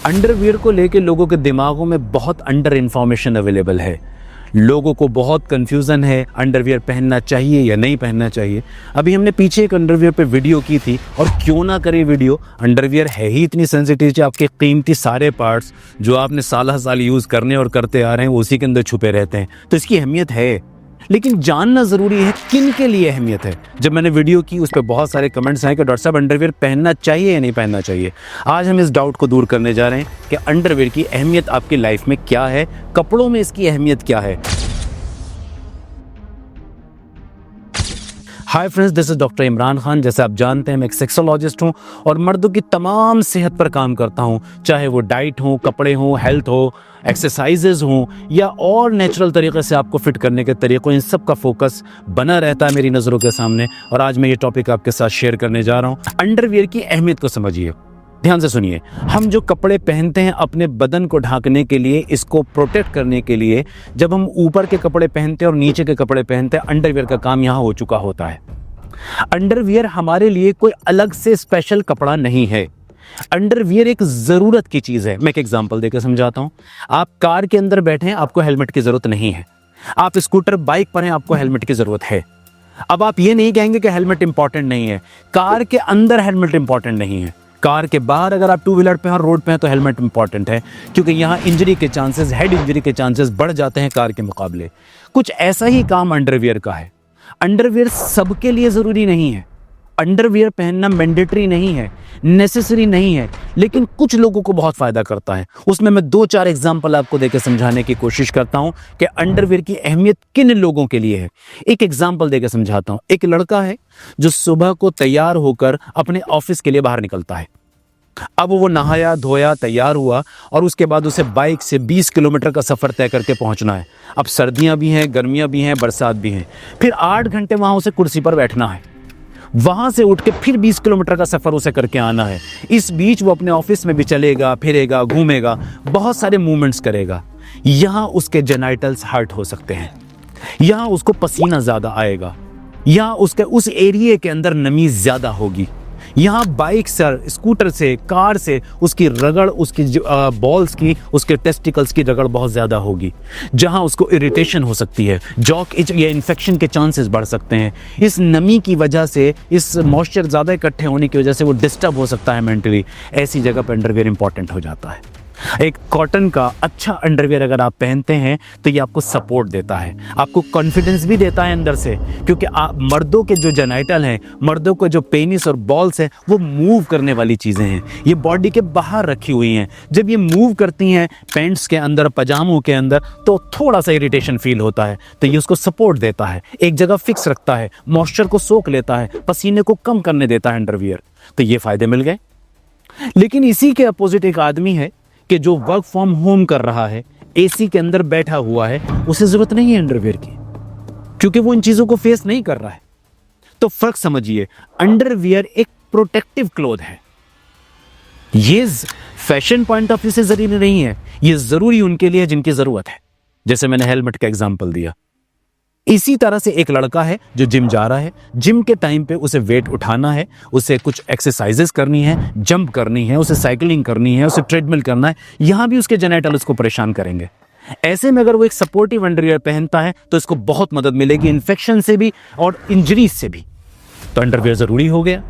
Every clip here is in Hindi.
अंडरवियर को लेके लोगों के दिमागों में बहुत अंडर इन्फॉर्मेशन अवेलेबल है। लोगों को बहुत कंफ्यूजन है, अंडरवियर पहनना चाहिए या नहीं पहनना चाहिए। अभी हमने पीछे एक अंडरवियर पे वीडियो की थी, और क्यों ना करें वीडियो। अंडरवियर है ही इतनी सेंसिटिव, आपके कीमती सारे पार्ट्स जो आपने साल साल यूज़ करने और करते आ रहे हैं वो उसी के अंदर छुपे रहते हैं, तो इसकी अहमियत है। लेकिन जानना ज़रूरी है किन के लिए अहमियत है। जब मैंने वीडियो की उस पर बहुत सारे कमेंट्स आए कि डॉक्टर साहब अंडरवियर पहनना चाहिए या नहीं पहनना चाहिए। आज हम इस डाउट को दूर करने जा रहे हैं कि अंडरवियर की अहमियत आपकी लाइफ में क्या है, कपड़ों में इसकी अहमियत क्या है। Hi friends, this is doctor Imran Khan. जैसे आप जानते हैं मैं एक सेक्सोलॉजिस्ट हूं और मर्दों की तमाम सेहत पर काम करता हूं, चाहे वो डाइट हो, कपड़े हो, हेल्थ हो, एक्सरसाइजेज हो या और नेचुरल तरीके से आपको फिट करने के तरीक़ों, इन सब का फोकस बना रहता है मेरी नज़रों के सामने। और आज मैं ये टॉपिक आपके साथ शेयर करने जा रहा हूँ। अंडरवियर की अहमियत को समझिए, ध्यान से सुनिए। हम जो कपड़े पहनते हैं अपने बदन को ढांकने के लिए, इसको प्रोटेक्ट करने के लिए, जब हम ऊपर के कपड़े पहनते हैं और नीचे के कपड़े पहनते हैं, अंडरवियर का काम यहाँ हो चुका होता है। अंडरवियर हमारे लिए कोई अलग से स्पेशल कपड़ा नहीं है। अंडरवियर एक जरूरत की चीज है। मैं एक एग्जांपल देकर समझाता हूं। आप कार के अंदर बैठे हैं, आपको हेलमेट की जरूरत नहीं है। आप स्कूटर बाइक पर हैं, आपको हेलमेट की जरूरत है। अब आप ये नहीं कहेंगे कि हेलमेट इंपॉर्टेंट नहीं है। कार के अंदर हेलमेट इंपॉर्टेंट नहीं है, कार के बाहर अगर आप टू व्हीलर पे हैं और रोड पे हैं तो हेलमेट इंपॉर्टेंट है, क्योंकि यहाँ इंजरी के चांसेस, हेड इंजरी के चांसेस बढ़ जाते हैं कार के मुकाबले। कुछ ऐसा ही काम अंडरवियर का है। अंडरवियर सबके लिए जरूरी नहीं है, अंडरवियर पहनना मैंडेटरी नहीं है, नेसेसरी नहीं है, लेकिन कुछ लोगों को बहुत फायदा करता है। उसमें मैं 2-4 एग्जांपल आपको देकर समझाने की कोशिश करता हूं कि अंडरवियर की अहमियत किन लोगों के लिए है। एक एग्जांपल देकर समझाता हूं। एक लड़का है जो सुबह को तैयार होकर अपने ऑफिस के लिए बाहर निकलता है। अब वो नहाया धोया तैयार हुआ और उसके बाद उसे बाइक से 20 किलोमीटर का सफ़र तय करके पहुंचना है। अब सर्दियां भी हैं, गर्मियां भी हैं, बरसात भी हैं। फिर 8 घंटे वहां उसे कुर्सी पर बैठना है। वहां से उठ के फिर 20 किलोमीटर का सफ़र उसे करके आना है। इस बीच वो अपने ऑफिस में भी चलेगा, फिरेगा, घूमेगा, बहुत सारे मूवमेंट्स करेगा। यहाँ उसके जेनाइटल्स हर्ट हो सकते हैं, यहाँ उसको पसीना ज़्यादा आएगा, यहाँ उसके उस एरिए के अंदर नमी ज़्यादा होगी। यहाँ बाइक से, स्कूटर से, कार से उसकी रगड़, उसकी बॉल्स की, उसके टेस्टिकल्स की रगड़ बहुत ज़्यादा होगी, जहाँ उसको इरिटेशन हो सकती है, जॉक इच या इन्फेक्शन के चांसेस बढ़ सकते हैं। इस नमी की वजह से, इस मॉइस्चर ज़्यादा इकट्ठे होने की वजह से वो डिस्टर्ब हो सकता है मेंटली। ऐसी जगह पर अंडरवियर इंपॉर्टेंट हो जाता है। एक कॉटन का अच्छा अंडरवियर अगर आप पहनते हैं तो ये आपको सपोर्ट देता है, आपको कॉन्फिडेंस भी देता है अंदर से, क्योंकि मर्दों के जो जेनाइटल हैं, मर्दों को जो पेनिस और बॉल्स हैं, वो मूव करने वाली चीज़ें हैं। ये बॉडी के बाहर रखी हुई हैं। जब ये मूव करती हैं पैंट्स के अंदर, पजामों के अंदर, तो थोड़ा सा इरिटेशन फील होता है। तो ये उसको सपोर्ट देता है, एक जगह फिक्स रखता है, मॉइस्चर को सोख लेता है, पसीने को कम करने देता है अंडरवियर। तो ये फायदे मिल गए। लेकिन इसी के अपोजिट एक आदमी है कि जो वर्क फ्रॉम होम कर रहा है, एसी के अंदर बैठा हुआ है, उसे जरूरत नहीं है अंडरवियर की, क्योंकि वो इन चीजों को फेस नहीं कर रहा है। तो फर्क समझिए, अंडरवियर एक प्रोटेक्टिव क्लोथ है। ये फैशन पॉइंट ऑफ व्यू से जरूरी नहीं है, ये जरूरी उनके लिए जिनकी जरूरत है। जैसे मैंने हेलमेट का एग्जांपल दिया, इसी तरह से एक लड़का है जो जिम जा रहा है। जिम के टाइम पे उसे वेट उठाना है, उसे कुछ एक्सरसाइजेस करनी है, जंप करनी है, उसे साइकिलिंग करनी है, उसे ट्रेडमिल करना है। यहाँ भी उसके जेनाइटल उसको परेशान करेंगे। ऐसे में अगर वो एक सपोर्टिव अंडरवियर पहनता है तो इसको बहुत मदद मिलेगी इन्फेक्शन से भी और इंजरीज से भी। तो अंडरवियर जरूरी हो गया,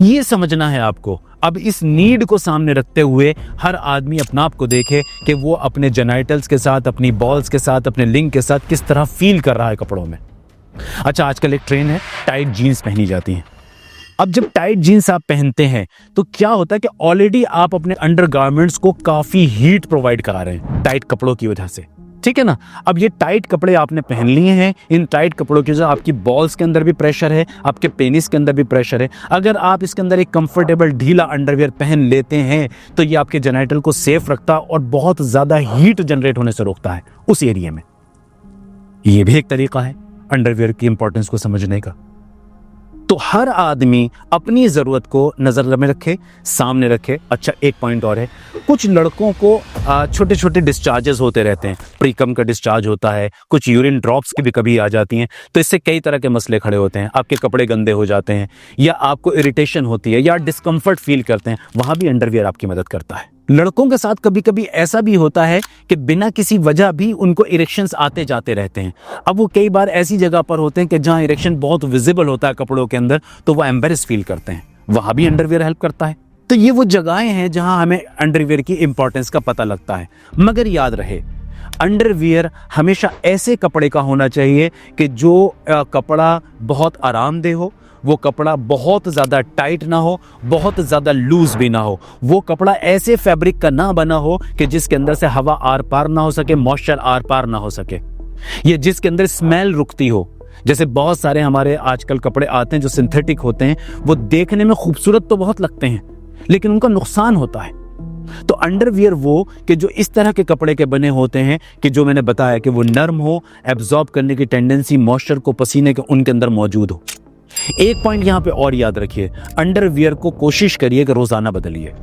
ये समझना है आपको। अब इस नीड को सामने रखते हुए हर आदमी अपना आप को देखे कि वो अपने जेनाइटल्स के साथ, अपनी बॉल्स के साथ, अपने लिंग के साथ किस तरह फील कर रहा है कपड़ों में। अच्छा, आजकल एक ट्रेंड है, टाइट जीन्स पहनी जाती हैं। अब जब टाइट जीन्स आप पहनते हैं तो क्या होता है कि ऑलरेडी आप अपने अंडरगारमेंट्स को काफ़ी हीट प्रोवाइड करा रहे हैं टाइट कपड़ों की वजह से, ठीक है ना। अब ये टाइट कपड़े आपने पहन लिए हैं, इन टाइट कपड़ों की वजह से आपकी बॉल्स के अंदर भी प्रेशर है, आपके पेनिस के अंदर भी प्रेशर है। अगर आप इसके अंदर एक कंफर्टेबल ढीला अंडरवियर पहन लेते हैं तो ये आपके जेनाइटल को सेफ रखता है और बहुत ज़्यादा हीट जनरेट होने से रोकता है उस एरिया में। ये भी एक तरीका है अंडरवियर की इंपॉर्टेंस को समझने का। तो हर आदमी अपनी ज़रूरत को नज़र में रखे, सामने रखे। अच्छा, एक पॉइंट और है, कुछ लड़कों को छोटे छोटे डिस्चार्जेस होते रहते हैं, प्रीकम का डिस्चार्ज होता है, कुछ यूरिन ड्रॉप्स की भी कभी आ जाती हैं। तो इससे कई तरह के मसले खड़े होते हैं। आपके कपड़े गंदे हो जाते हैं, या आपको इरिटेशन होती है, या डिस्कम्फर्ट फील करते हैं, वहाँ भी अंडरवियर आपकी मदद करता है। लड़कों के साथ कभी कभी ऐसा भी होता है कि बिना किसी वजह भी उनको इरेक्शंस आते जाते रहते हैं। अब वो कई बार ऐसी जगह पर होते हैं कि जहां इरेक्शन बहुत विजिबल होता है कपड़ों के अंदर, तो वो एम्बेरस फील करते हैं, वहां भी अंडरवियर हेल्प करता है। तो ये वो जगहें हैं जहां हमें अंडरवियर की इंपॉर्टेंस का पता लगता है। मगर याद रहे, अंडरवियर हमेशा ऐसे कपड़े का होना चाहिए कि जो कपड़ा बहुत आरामदेह हो, वो कपड़ा बहुत ज़्यादा टाइट ना हो, बहुत ज़्यादा लूज भी ना हो। वो कपड़ा ऐसे फैब्रिक का ना बना हो कि जिसके अंदर से हवा आर पार ना हो सके, मॉइस्चर आर पार ना हो सके, ये जिसके अंदर स्मेल रुकती हो। जैसे बहुत सारे हमारे आजकल कपड़े आते हैं जो सिंथेटिक होते हैं, वो देखने में खूबसूरत तो बहुत लगते हैं लेकिन उनका नुकसान होता है। तो अंडरवियर वो कि जो इस तरह के कपड़े के बने होते हैं कि जो मैंने बताया कि वो नर्म हो, एब्जॉर्ब करने की टेंडेंसी मॉइस्चर को, पसीने के उनके अंदर मौजूद हो। एक पॉइंट यहां पे और याद रखिए, अंडरवियर को कोशिश करिए कि रोजाना बदलिए,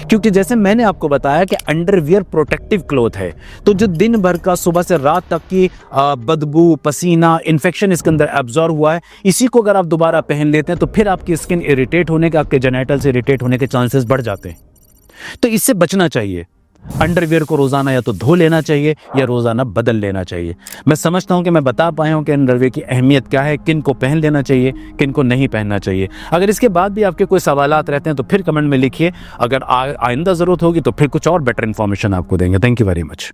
क्योंकि जैसे मैंने आपको बताया कि अंडरवियर प्रोटेक्टिव क्लॉथ है। तो जो दिन भर का सुबह से रात तक की बदबू, पसीना, इन्फेक्शन इसके अंदर एब्जॉर्ब हुआ है, इसी को अगर आप दोबारा पहन लेते हैं तो फिर आपकी स्किन इरिटेट होने के, आपके जेनिटल्स इरिटेट होने के चांसेस बढ़ जाते हैं। तो इससे बचना चाहिए। अंडरवियर को रोजाना या तो धो लेना चाहिए या रोजाना बदल लेना चाहिए। मैं समझता हूं कि मैं बता पाया हूं कि अंडरवियर की अहमियत क्या है, किन को पहन लेना चाहिए, किन को नहीं पहनना चाहिए। अगर इसके बाद भी आपके कोई सवालात रहते हैं तो फिर कमेंट में लिखिए। अगर आइंदा जरूरत होगी तो फिर कुछ और बेटर इंफॉर्मेशन आपको देंगे। Thank you very much.